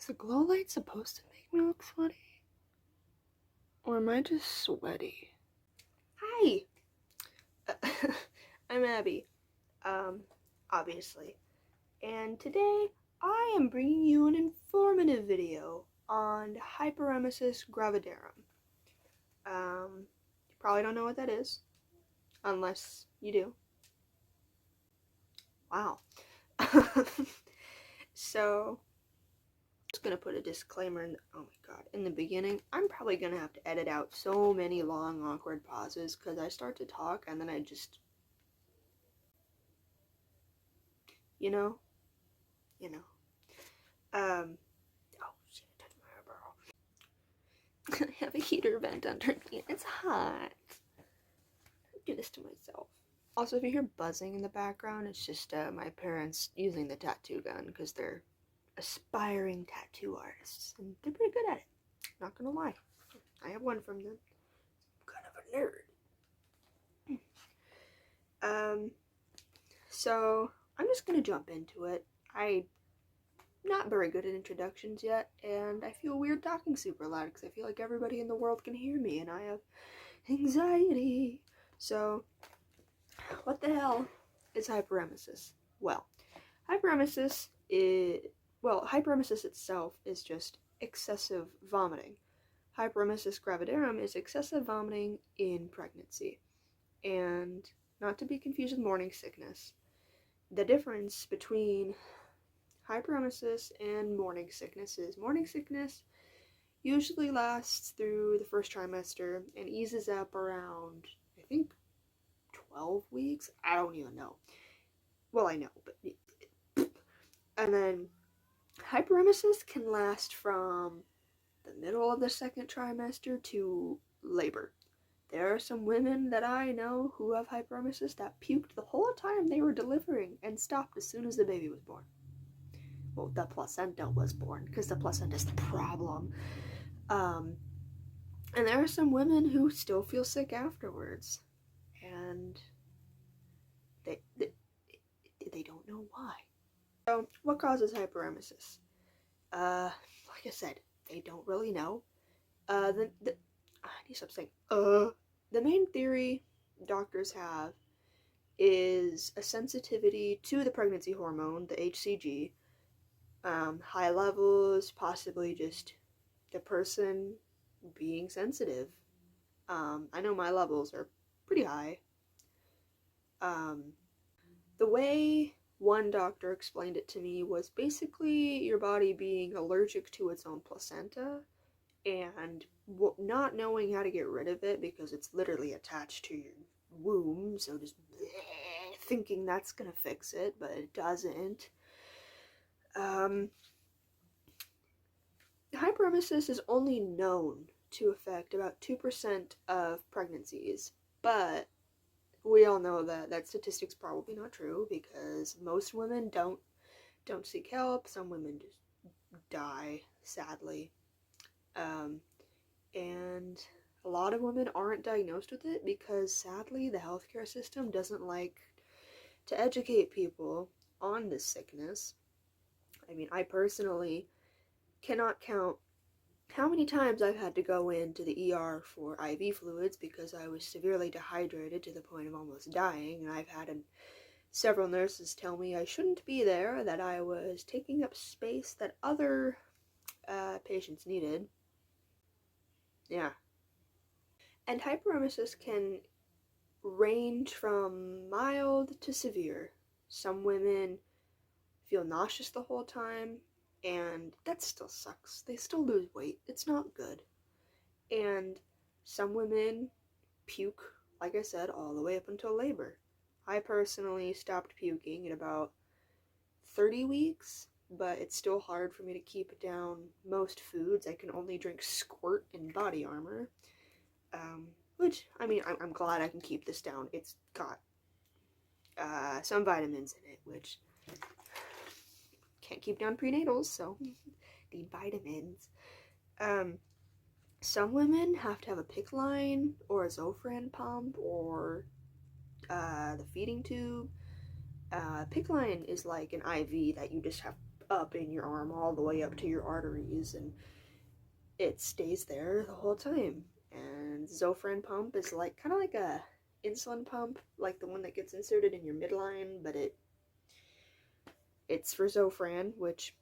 the glow light supposed to make me look sweaty? Or am I just sweaty? Hi! I'm Abby. Obviously. And today, I am bringing you an informative video on Hyperemesis gravidarum. You probably don't know what that is. Unless you do. Wow. So, just gonna put a disclaimer in oh my god, in the beginning. I'm probably gonna have to edit out so many long, awkward pauses because I start to talk and then I just, you know. Oh shit, I touched my eyebrow. I have a heater vent underneath. It's hot. I do this to myself. Also, if you hear buzzing in the background, it's just my parents using the tattoo gun because they're aspiring tattoo artists and they're pretty good at it. Not gonna lie. I have one from them. I'm kind of a nerd. So I'm just gonna jump into it. I'm not very good at introductions yet, and I feel weird talking super loud because I feel like everybody in the world can hear me and I have anxiety. So, what the hell is hyperemesis? Well, hyperemesis itself is just excessive vomiting. Hyperemesis gravidarum is excessive vomiting in pregnancy. And not to be confused with morning sickness, the difference between hyperemesis and morning sickness is morning sickness usually lasts through the first trimester and eases up around, I think, 12 weeks? I don't even know. Well, I know, but... And then hyperemesis can last from the middle of the second trimester to labor. There are some women that I know who have hyperemesis that puked the whole time they were delivering and stopped as soon as the baby was born. Well, the placenta was born, because the placenta is the problem. And there are some women who still feel sick afterwards. And they don't know why. So, what causes hyperemesis? Like I said, they don't really know. I need to stop saying, The main theory doctors have is a sensitivity to the pregnancy hormone, the HCG, high levels, possibly just the person being sensitive. I know my levels are pretty high. The way one doctor explained it to me was basically your body being allergic to its own placenta and not knowing how to get rid of it because it's literally attached to your womb, so just thinking that's gonna fix it, but it doesn't. Hyperemesis is only known to affect about 2% of pregnancies, but we all know that statistic's probably not true because most women don't seek help. Some women just die, sadly. And a lot of women aren't diagnosed with it because, sadly, the healthcare system doesn't like to educate people on this sickness. I mean, I personally cannot count how many times I've had to go into the ER for IV fluids because I was severely dehydrated to the point of almost dying, and I've had several nurses tell me I shouldn't be there, that I was taking up space that other patients needed. Yeah. And hyperemesis can range from mild to severe. Some women feel nauseous the whole time, and that still sucks. They still lose weight. It's not good. And some women puke, like I said, all the way up until labor. I personally stopped puking at about 30 weeks, but it's still hard for me to keep down most foods. I can only drink Squirt and Body Armor. Which, I mean, I'm glad I can keep this down. It's got some vitamins in it, which can't keep down prenatals, so need vitamins. Some women have to have a PICC line or a Zofran pump or the feeding tube. PICC line is like an IV that you just have up in your arm all the way up to your arteries, and it stays there the whole time. And Zofran pump is like kind of like a insulin pump, like the one that gets inserted in your midline, but it's for Zofran, which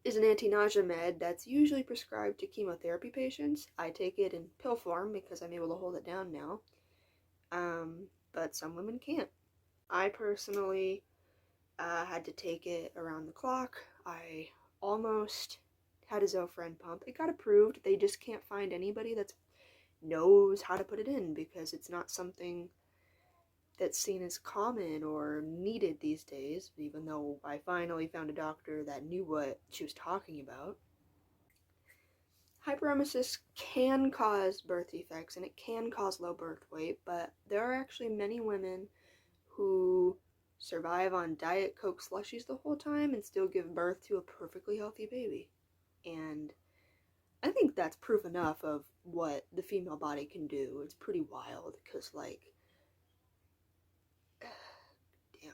is an anti-nausea med that's usually prescribed to chemotherapy patients. I take it in pill form because I'm able to hold it down now. But some women can't. I personally had to take it around the clock. I almost had a Zofran pump. It got approved. They just can't find anybody that knows how to put it in because it's not something that's seen as common or needed these days, even though I finally found a doctor that knew what she was talking about. Hyperemesis can cause birth defects and it can cause low birth weight, but there are actually many women who survive on Diet Coke slushies the whole time and still give birth to a perfectly healthy baby. And I think that's proof enough of what the female body can do. It's pretty wild because, like, damn.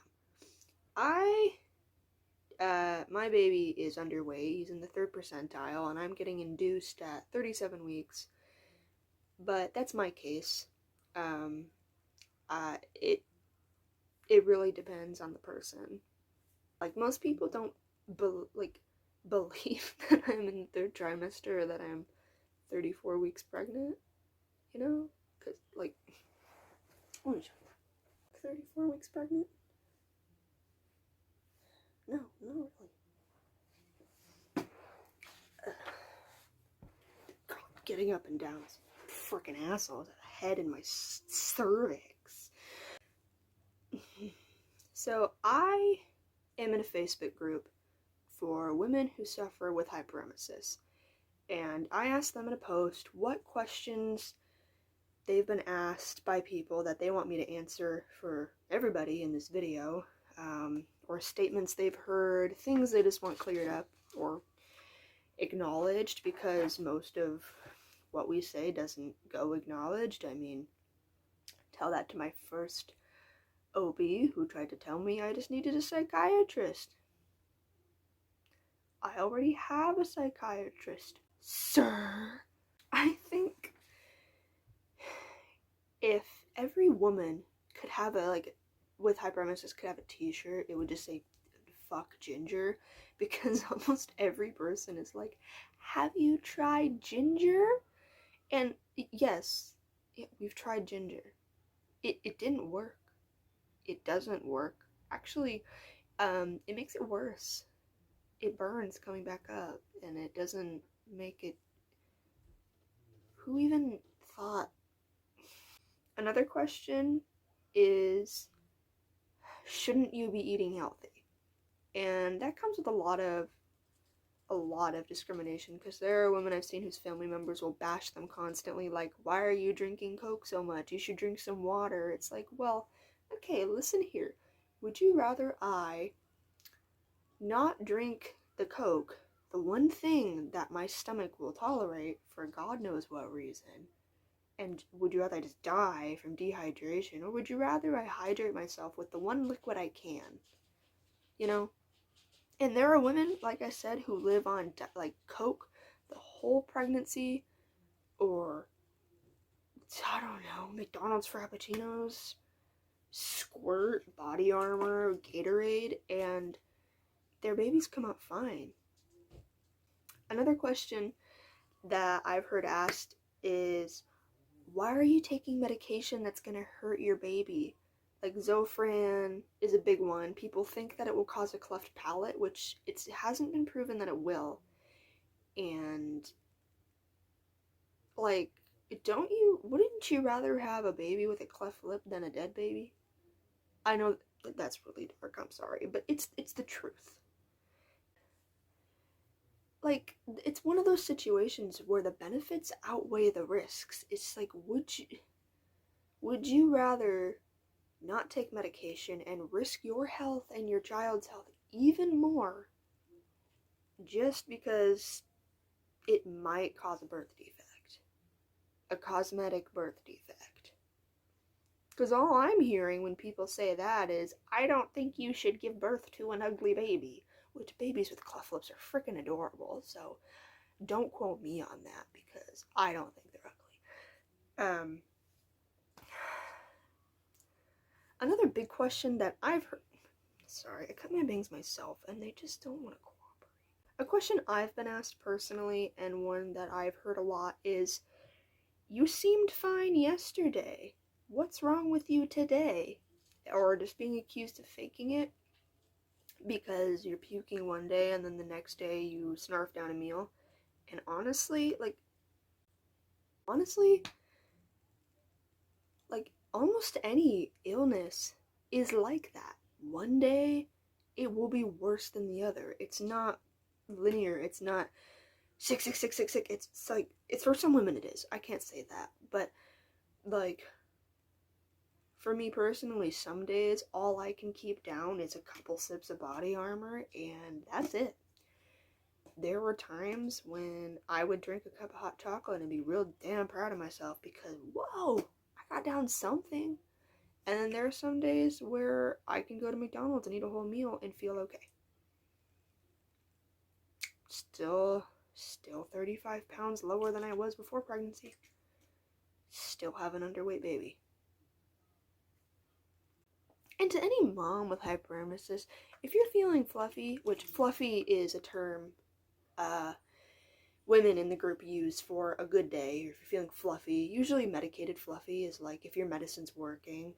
My baby is underweight. He's in the 3rd percentile, and I'm getting induced at 37 weeks. But that's my case. Um, it really depends on the person. Like, most people don't believe that I'm in the 3rd trimester or that I'm 34 weeks pregnant, you know? Because, like, 34 weeks pregnant? No, not really. God, getting up and down is freaking assholes. A head in my cervix. So I am in a Facebook group for women who suffer with hyperemesis. And I asked them in a post what questions they've been asked by people that they want me to answer for everybody in this video, or statements they've heard, things they just want cleared up or acknowledged, because most of what we say doesn't go acknowledged. I mean, tell that to my first OB who tried to tell me I just needed a psychiatrist. I already have a psychiatrist, sir. I think if every woman could have with hyperemesis could have a t-shirt, it would just say fuck ginger, because almost every person is like, have you tried ginger? And yes, we've tried ginger. It didn't work. It doesn't work. Actually, it makes it worse. It burns coming back up, and it doesn't make it... Who even thought? Another question is, shouldn't you be eating healthy? And that comes with a lot of discrimination, because there are women I've seen whose family members will bash them constantly, like, why are you drinking Coke so much? You should drink some water. It's like, well, okay, listen here. Would you rather I not drink the Coke, the one thing that my stomach will tolerate for God knows what reason, and would you rather I just die from dehydration, or would you rather I hydrate myself with the one liquid I can? You know? And there are women, like I said, who live on, like, Coke the whole pregnancy, or, I don't know, McDonald's Frappuccinos, Squirt, Body Armor, Gatorade, and their babies come out fine. Another question that I've heard asked is, why are you taking medication that's going to hurt your baby? Like, Zofran is a big one. People think that it will cause a cleft palate, which it hasn't been proven that it will. And, like, wouldn't you rather have a baby with a cleft lip than a dead baby? I know that's really dark, I'm sorry, but it's the truth. Like, it's one of those situations where the benefits outweigh the risks. It's like, would you rather not take medication and risk your health and your child's health even more just because it might cause a birth defect, a cosmetic birth defect? Because all I'm hearing when people say that is, I don't think you should give birth to an ugly baby. which babies with cleft lips are freaking adorable, so don't quote me on that because I don't think they're ugly. Another big question that I've heard, sorry, I cut my bangs myself and they just don't want to cooperate. A question I've been asked personally, and one that I've heard a lot, is, you seemed fine yesterday. What's wrong with you today? Or just being accused of faking it because you're puking one day and then the next day you snarf down a meal. And honestly, almost any illness is like that. One day it will be worse than the other. It's not linear. It's not sick. It's like, it's for some women it is. I can't say that. But like, for me personally, some days all I can keep down is a couple sips of body armor and that's it. There were times when I would drink a cup of hot chocolate and be real damn proud of myself because, whoa, I got down something. And then there are some days where I can go to McDonald's and eat a whole meal and feel okay. Still 35 pounds lower than I was before pregnancy. Still have an underweight baby. And to any mom with hyperemesis, if you're feeling fluffy, which fluffy is a term women in the group use for a good day, if you're feeling fluffy, usually medicated fluffy is like if your medicine's working,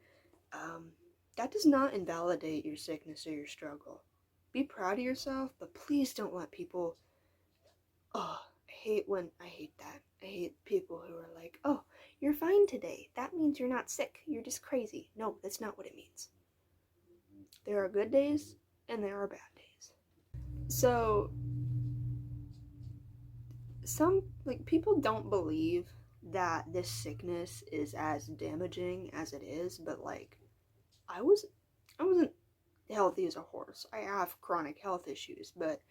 that does not invalidate your sickness or your struggle. Be proud of yourself, but please don't let people, I hate that. I hate people who are like, oh, you're fine today. That means you're not sick. You're just crazy. No, that's not what it means. There are good days and there are bad days. So, some, people don't believe that this sickness is as damaging as it is, but I wasn't healthy as a horse. I have chronic health issues, but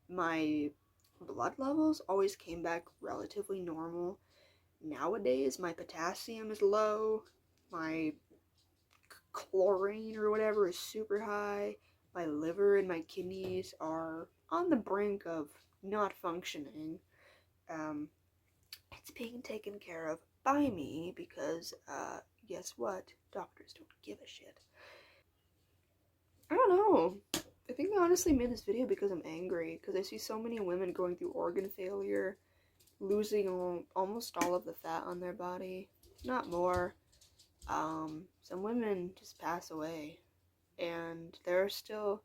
my blood levels always came back relatively normal. Nowadays, my potassium is low, my chlorine or whatever is super high, my liver and my kidneys are on the brink of not functioning. It's being taken care of by me because, guess what? Doctors don't give a shit. I don't know. I think I honestly made this video because I'm angry, because I see so many women going through organ failure, losing almost all of the fat on their body. Not more. Some women just pass away. And there are still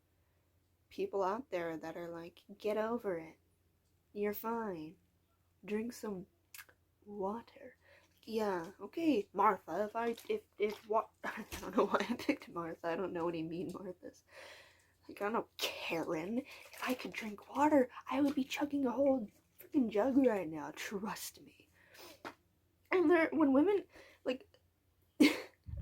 people out there that are like, get over it. You're fine. Drink some water. Yeah, okay, Martha, if what, I don't know why I picked Martha, I don't know any mean Marthas. I don't know, Karen, if I could drink water, I would be chugging a whole freaking jug right now, trust me. And when women, I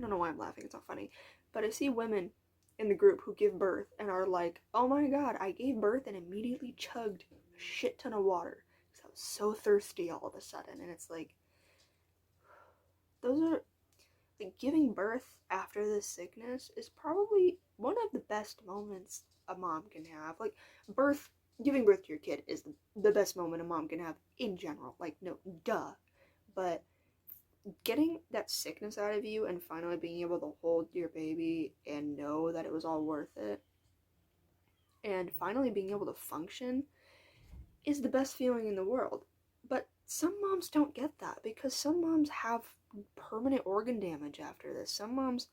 don't know why I'm laughing, it's not funny, but I see women in the group who give birth and are like, oh my god, I gave birth and immediately chugged a shit ton of water, because I was so thirsty all of a sudden, and it's like, those are, giving birth after this sickness is probably one of the best moments a mom can have. Giving birth to your kid is the best moment a mom can have in general. No, duh. But getting that sickness out of you and finally being able to hold your baby and know that it was all worth it, and finally being able to function, is the best feeling in the world. But some moms don't get that, because some moms have permanent organ damage after this. Some moms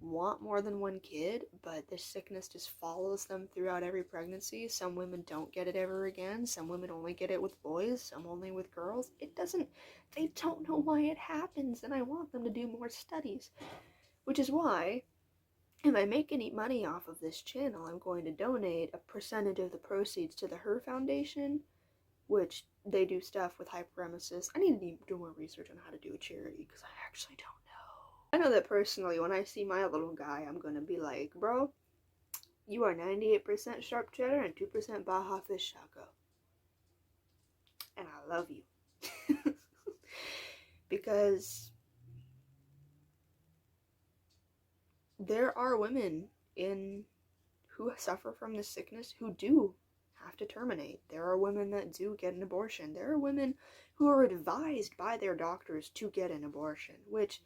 want more than one kid, but this sickness just follows them throughout every pregnancy. Some women don't get it ever again. Some women only get it with boys, some only with girls. They don't know why it happens, and I want them to do more studies. Which is why, if I make any money off of this channel, I'm going to donate a percentage of the proceeds to the Her Foundation, which they do stuff with hyperemesis. I need to do more research on how to do a charity, because I actually don't know. I know that personally, when I see my little guy, I'm gonna be like, bro, you are 98% sharp cheddar and 2% Baja fish taco. And I love you. Because there are women who suffer from this sickness who do have to terminate. There are women that do get an abortion. There are women who are advised by their doctors to get an abortion, which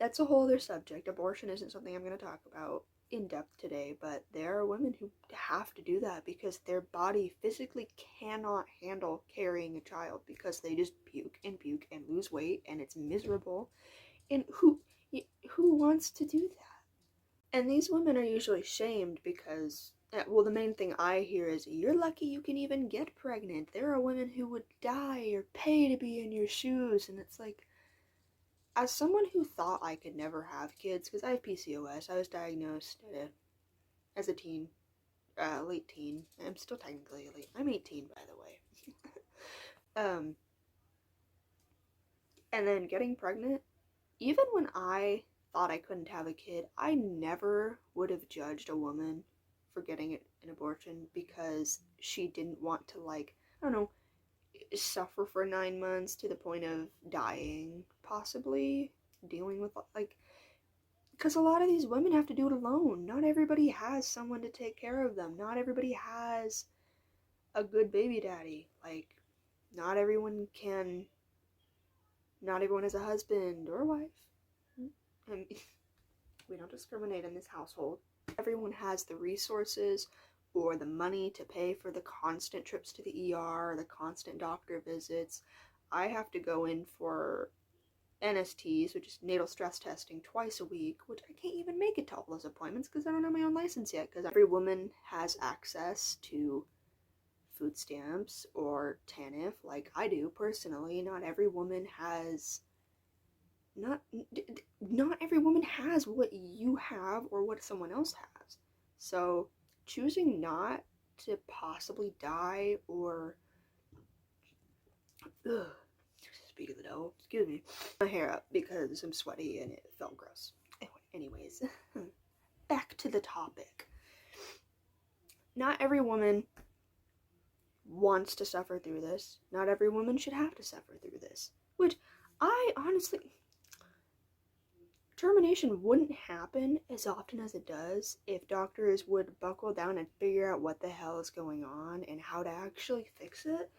that's a whole other subject. Abortion isn't something I'm going to talk about in depth today, but there are women who have to do that because their body physically cannot handle carrying a child because they just puke and lose weight, and it's miserable. And who wants to do that? And these women are usually shamed because, well, the main thing I hear is, you're lucky you can even get pregnant. There are women who would die or pay to be in your shoes. And it's like, as someone who thought I could never have kids, because I have PCOS, I was diagnosed as a teen, late teen. I'm still technically late. I'm 18, by the way. And then getting pregnant, even when I thought I couldn't have a kid, I never would have judged a woman for getting an abortion because she didn't want to, like, I don't know, suffer for 9 months to the point of dying, possibly, dealing with, like, because a lot of these women have to do it alone. Not everybody has someone to take care of them. Not everybody has a good baby daddy. Like, not everyone has a husband or a wife. And we don't discriminate in this household. Everyone has the resources or the money to pay for the constant trips to the ER, the constant doctor visits. I have to go in for NSTs, which is natal stress testing, twice a week, which I can't even make it to all those appointments because I don't have my own license yet, because every woman has access to food stamps or TANF like I do personally. Not every woman has what you have or what someone else has. So choosing not to possibly die or speak of the devil, excuse me, my hair up because I'm sweaty and it felt gross. Anyways, back to the topic. Not every woman wants to suffer through this. Not every woman should have to suffer through this. Which I honestly, termination wouldn't happen as often as it does if doctors would buckle down and figure out what the hell is going on and how to actually fix it.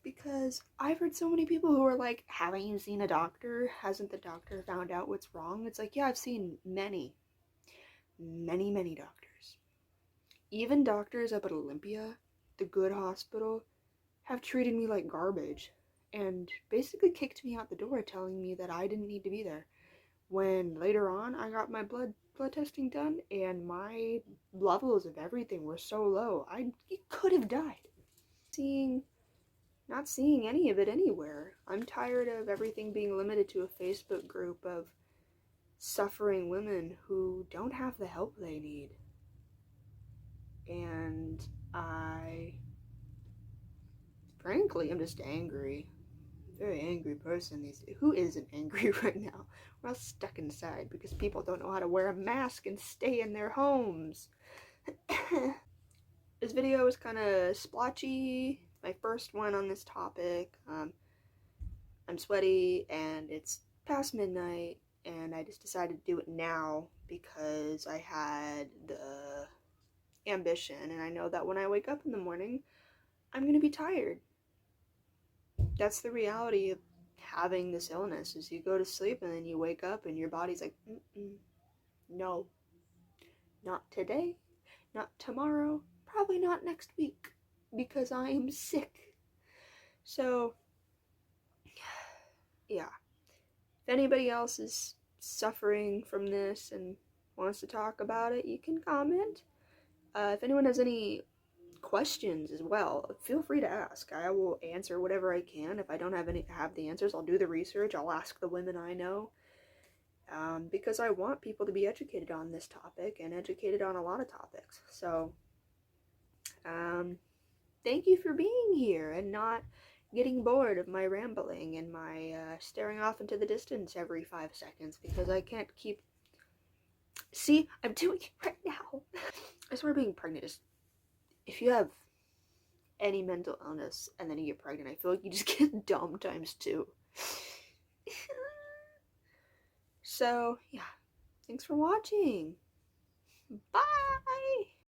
Because I've heard so many people who are like, haven't you seen a doctor? Hasn't the doctor found out what's wrong? It's like, yeah, I've seen many doctors. Even doctors up at Olympia, the good hospital, have treated me like garbage and basically kicked me out the door telling me that I didn't need to be there. When later on I got my blood testing done and my levels of everything were so low, I could have died. Not seeing any of it anywhere. I'm tired of everything being limited to a Facebook group of suffering women who don't have the help they need. And frankly, I'm just angry. Very angry person these days. Who isn't angry right now? We're all stuck inside because people don't know how to wear a mask and stay in their homes. This video was kind of splotchy. My first one on this topic. I'm sweaty and it's past midnight and I just decided to do it now because I had the ambition and I know that when I wake up in the morning, I'm going to be tired. That's the reality of having this illness, is you go to sleep and then you wake up and your body's like, no, not today, not tomorrow, probably not next week, because I am sick. So, yeah. If anybody else is suffering from this and wants to talk about it, you can comment. If anyone has any questions as well, feel free to ask. I will answer whatever I can. If I don't have the answers, I'll do the research. I'll ask the women I know, because I want people to be educated on this topic and educated on a lot of topics. So thank you for being here and not getting bored of my rambling and my staring off into the distance every 5 seconds, because I can't keep... See, I'm doing it right now. I swear being pregnant is... If you have any mental illness and then you get pregnant, I feel like you just get dumb times 2. So, yeah. Thanks for watching. Bye!